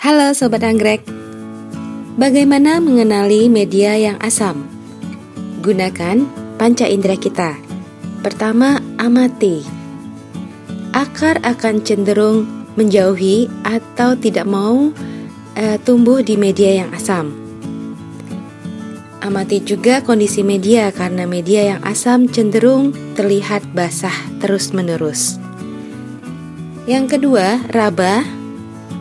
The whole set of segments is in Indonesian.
Halo Sobat Anggrek, bagaimana mengenali media yang asam? Gunakan panca indera kita. Pertama, amati. Akar akan cenderung menjauhi atau tidak mau tumbuh di media yang asam. Amati juga kondisi media karena media yang asam cenderung terlihat basah terus-menerus. Yang kedua, raba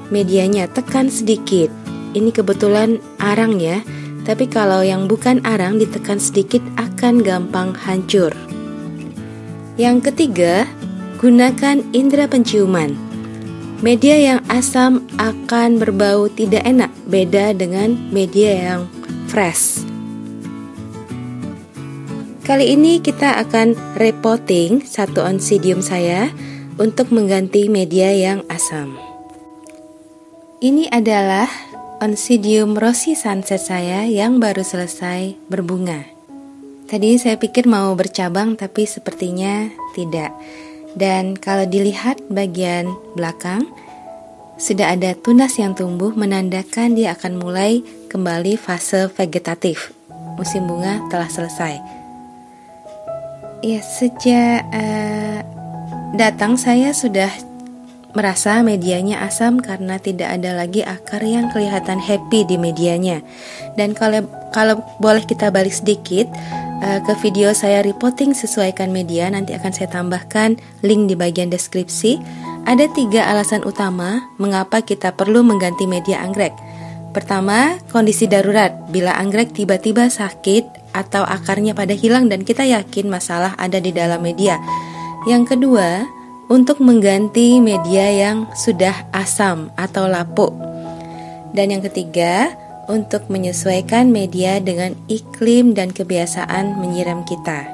medianya, tekan sedikit. Ini kebetulan arang ya, tapi kalau yang bukan arang ditekan sedikit akan gampang hancur. Yang ketiga, gunakan indera penciuman. Media yang asam akan berbau tidak enak, beda dengan media yang fresh. Kali ini kita akan repotting 1 onsidium saya untuk mengganti media yang asam. Ini adalah onsidium rosy sunset saya yang baru selesai berbunga. Tadi saya pikir mau bercabang tapi sepertinya tidak. Dan kalau dilihat bagian belakang, sudah ada tunas yang tumbuh menandakan dia akan mulai kembali fase vegetatif. Musim bunga telah selesai. Ya, sejak datang saya sudah merasa medianya asam karena tidak ada lagi akar yang kelihatan happy di medianya. Dan kalau boleh kita balik sedikit ke video saya repotting sesuaikan media, nanti akan saya tambahkan link di bagian deskripsi. Ada 3 alasan utama mengapa kita perlu mengganti media anggrek. Pertama, kondisi darurat. Bila anggrek tiba-tiba sakit atau akarnya pada hilang dan kita yakin masalah ada di dalam media. Yang kedua, untuk mengganti media yang sudah asam atau lapuk. Dan yang ketiga, untuk menyesuaikan media dengan iklim dan kebiasaan menyiram kita.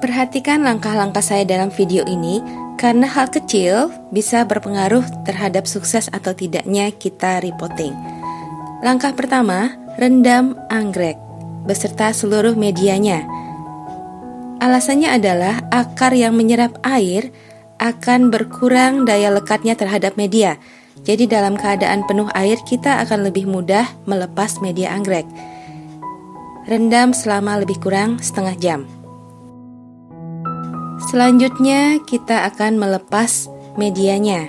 Perhatikan langkah-langkah saya dalam video ini, karena hal kecil bisa berpengaruh terhadap sukses atau tidaknya kita repotting. Langkah pertama, rendam anggrek beserta seluruh medianya. Alasannya adalah akar yang menyerap air akan berkurang daya lekatnya terhadap media. Jadi dalam keadaan penuh air kita akan lebih mudah melepas media anggrek. Rendam selama lebih kurang setengah jam. Selanjutnya kita akan melepas medianya.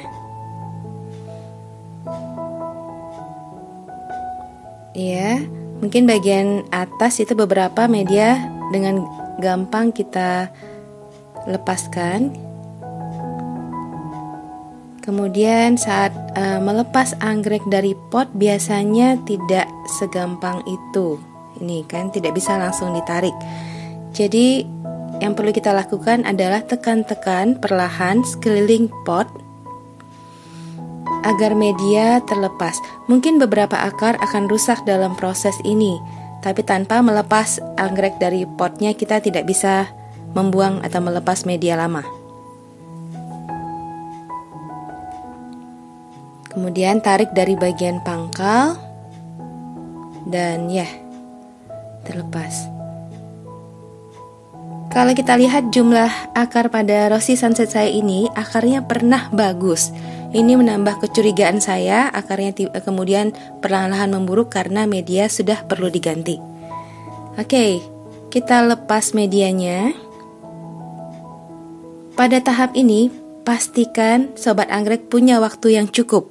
Ya, mungkin bagian atas itu beberapa media dengan gampang kita lepaskan. Kemudian saat melepas anggrek dari pot biasanya tidak segampang itu. Ini kan tidak bisa langsung ditarik. Jadi yang perlu kita lakukan adalah tekan-tekan perlahan sekeliling pot agar media terlepas. Mungkin beberapa akar akan rusak dalam proses ini, tapi tanpa melepas anggrek dari potnya kita tidak bisa membuang atau melepas media lama. Kemudian tarik dari bagian pangkal dan ya, terlepas. Kalau kita lihat jumlah akar pada rosy sunset saya ini, akarnya pernah bagus. Ini menambah kecurigaan saya, akarnya kemudian perlahan-lahan memburuk karena media sudah perlu diganti. Oke, kita lepas medianya. Pada tahap ini, pastikan Sobat Anggrek punya waktu yang cukup.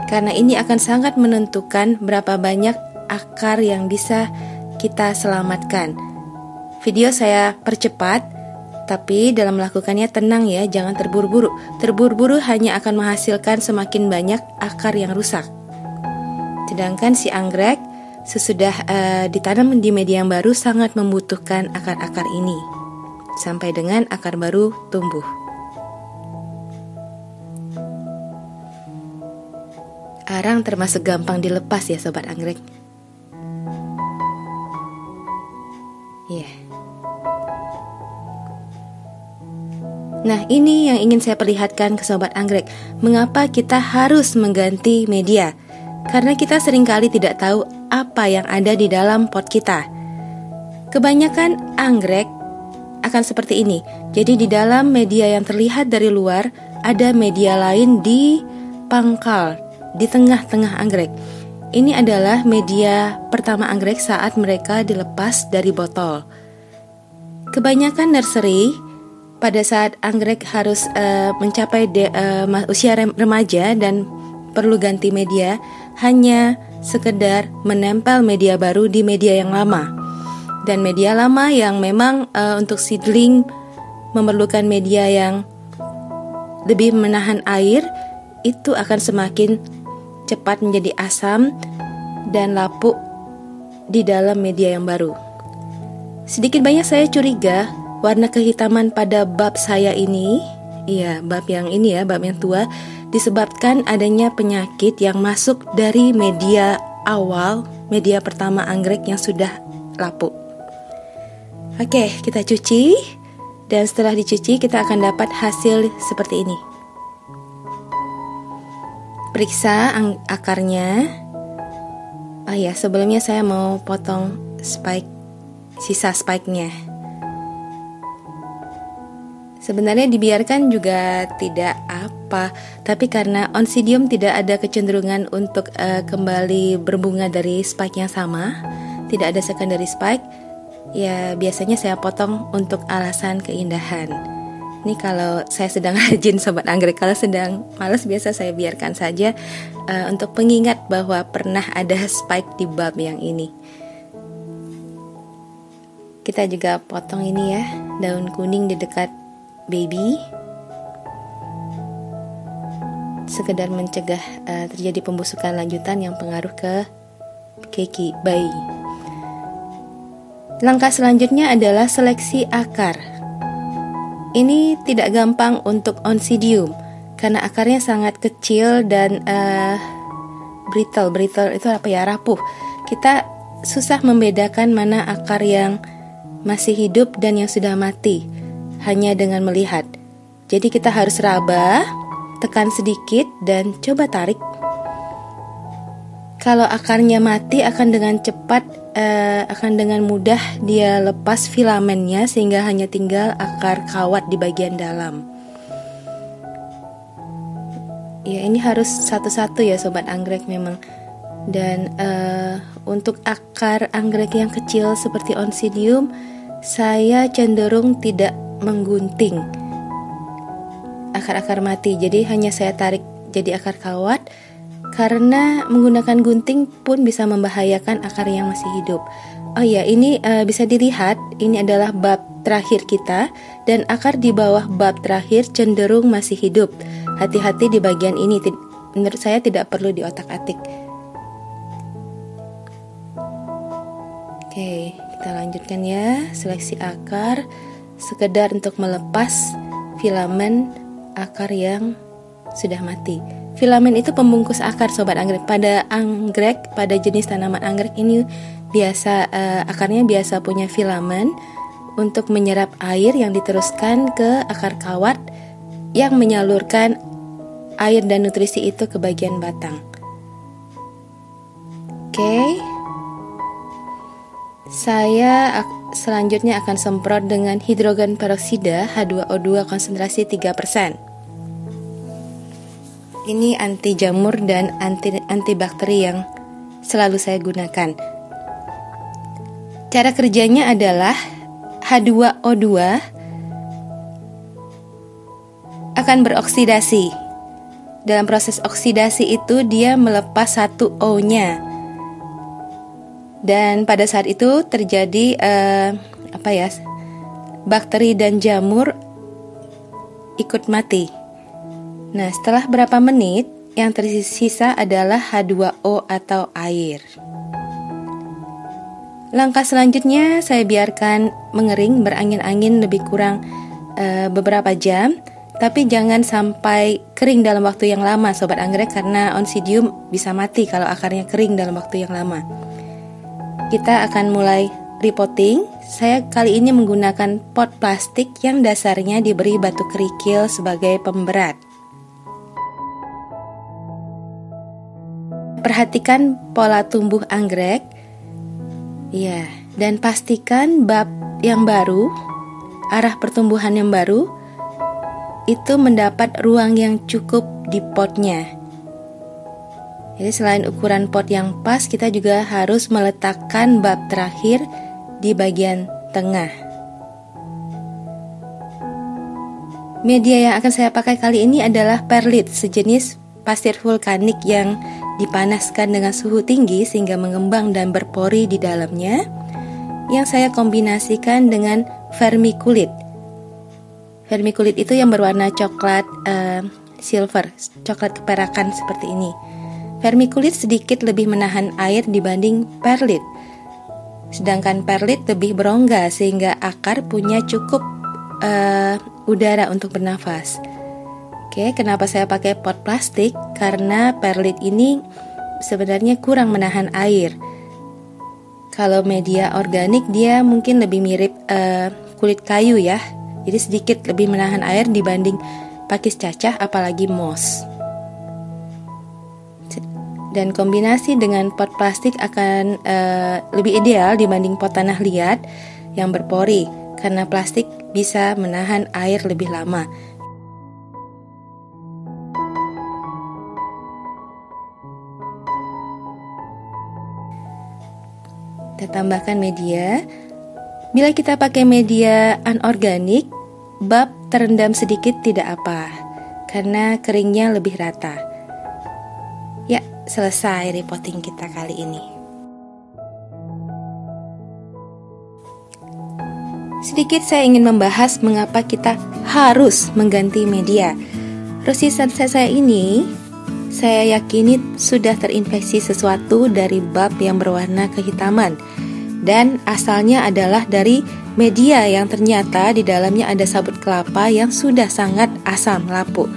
Karena ini akan sangat menentukan berapa banyak akar yang bisa kita selamatkan. Video saya percepat, tapi dalam melakukannya tenang ya, jangan terburu-buru. Terburu-buru hanya akan menghasilkan semakin banyak akar yang rusak. Sedangkan si anggrek sesudah ditanam di media yang baru sangat membutuhkan akar-akar ini sampai dengan akar baru tumbuh. Arang termasuk gampang dilepas ya Sobat Anggrek. Ya. Nah, ini yang ingin saya perlihatkan ke Sobat Anggrek. Mengapa kita harus mengganti media? Karena kita seringkali tidak tahu apa yang ada di dalam pot kita. Kebanyakan anggrek akan seperti ini. Jadi di dalam media yang terlihat dari luar, ada media lain di pangkal di tengah-tengah anggrek. Ini adalah media pertama anggrek saat mereka dilepas dari botol. Kebanyakan nursery pada saat anggrek harus mencapai usia remaja dan perlu ganti media, hanya sekedar menempel media baru di media yang lama. Dan media lama yang memang untuk seedling memerlukan media yang lebih menahan air, itu akan semakin cepat menjadi asam dan lapuk di dalam media yang baru. Sedikit banyak saya curiga warna kehitaman pada bab saya ini, bab yang ini bab yang tua, disebabkan adanya penyakit yang masuk dari media awal, media pertama anggrek yang sudah lapuk. Oke, kita cuci, dan setelah dicuci kita akan dapat hasil seperti ini. Periksa akarnya. Sebelumnya saya mau potong sisa spike-nya. Sebenarnya dibiarkan juga tidak apa, tapi karena Oncidium tidak ada kecenderungan untuk kembali berbunga dari spike yang sama, tidak ada secondary spike, ya biasanya saya potong untuk alasan keindahan. Ini kalau saya sedang rajin sobat anggrek, kalau sedang malas biasa saya biarkan saja untuk pengingat bahwa pernah ada spike di bulb yang ini. Kita juga potong ini ya, daun kuning di dekat baby, sekedar mencegah terjadi pembusukan lanjutan yang pengaruh ke keki bayi. Langkah selanjutnya adalah seleksi akar. Ini tidak gampang untuk Oncidium karena akarnya sangat kecil dan brittle itu rapuh. Kita susah membedakan mana akar yang masih hidup dan yang sudah mati hanya dengan melihat. Jadi kita harus raba, tekan sedikit dan coba tarik. Kalau akarnya mati akan dengan mudah dia lepas filamennya sehingga hanya tinggal akar kawat di bagian dalam. Ya, ini harus satu-satu ya sobat anggrek memang. Dan untuk akar anggrek yang kecil seperti Oncidium, saya cenderung tidak menggunting akar-akar mati. Jadi hanya saya tarik jadi akar kawat. Karena menggunakan gunting pun bisa membahayakan akar yang masih hidup. Ini bisa dilihat, ini adalah bab terakhir kita, dan akar di bawah bab terakhir cenderung masih hidup. Hati-hati di bagian ini, menurut saya tidak perlu diotak-atik. Oke, kita lanjutkan ya, seleksi akar, sekedar untuk melepas filamen akar yang sudah mati. Filamen itu pembungkus akar sobat anggrek. Pada jenis tanaman anggrek ini akarnya biasa punya filamen untuk menyerap air yang diteruskan ke akar kawat yang menyalurkan air dan nutrisi itu ke bagian batang. Oke. Saya selanjutnya akan semprot dengan hidrogen peroksida H2O2 konsentrasi 3%. Ini anti jamur dan anti bakteri yang selalu saya gunakan. Cara kerjanya adalah H2O2 akan beroksidasi. Dalam proses oksidasi itu dia melepas satu O-nya. Dan pada saat itu terjadi bakteri dan jamur ikut mati. Nah, setelah berapa menit, yang tersisa adalah H2O atau air. Langkah selanjutnya saya biarkan mengering berangin-angin lebih kurang beberapa jam, tapi jangan sampai kering dalam waktu yang lama sobat anggrek, karena Oncidium bisa mati kalau akarnya kering dalam waktu yang lama. Kita akan mulai repotting. Saya kali ini menggunakan pot plastik yang dasarnya diberi batu kerikil sebagai pemberat. Perhatikan pola tumbuh anggrek, dan pastikan bab yang baru, arah pertumbuhan yang baru, itu mendapat ruang yang cukup di potnya. Jadi selain ukuran pot yang pas, kita juga harus meletakkan bab terakhir di bagian tengah. Media yang akan saya pakai kali ini adalah perlit, sejenis pasir vulkanik yang dipanaskan dengan suhu tinggi sehingga mengembang dan berpori di dalamnya, yang saya kombinasikan dengan vermiculit. Vermiculit itu yang berwarna coklat silver, coklat keperakan seperti ini. Vermiculit sedikit lebih menahan air dibanding perlit. Sedangkan perlit lebih berongga sehingga akar punya cukup udara untuk bernafas. Oke, kenapa saya pakai pot plastik? Karena perlit ini sebenarnya kurang menahan air. Kalau media organik dia mungkin lebih mirip kulit kayu ya. Jadi sedikit lebih menahan air dibanding pakis cacah apalagi moss. Dan kombinasi dengan pot plastik akan lebih ideal dibanding pot tanah liat yang berpori, karena plastik bisa menahan air lebih lama. Kita tambahkan media. Bila kita pakai media anorganik, bab terendam sedikit tidak apa, karena keringnya lebih rata. Ya, selesai repotting kita kali ini. Sedikit saya ingin membahas mengapa kita harus mengganti media. Rosy saya ini, saya yakini sudah terinfeksi sesuatu dari bab yang berwarna kehitaman, dan asalnya adalah dari media yang ternyata di dalamnya ada sabut kelapa yang sudah sangat asam lapuk.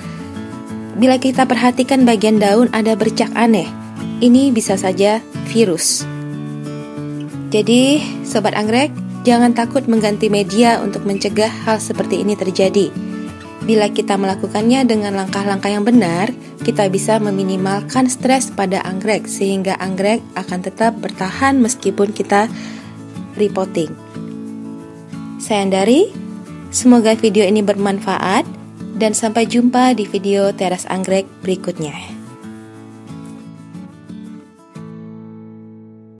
Bila kita perhatikan bagian daun ada bercak aneh, ini bisa saja virus. Jadi, Sobat Anggrek, jangan takut mengganti media untuk mencegah hal seperti ini terjadi. Bila kita melakukannya dengan langkah-langkah yang benar, kita bisa meminimalkan stres pada anggrek, sehingga anggrek akan tetap bertahan meskipun kita repotting. Saya Andari, semoga video ini bermanfaat, dan sampai jumpa di video teras anggrek berikutnya.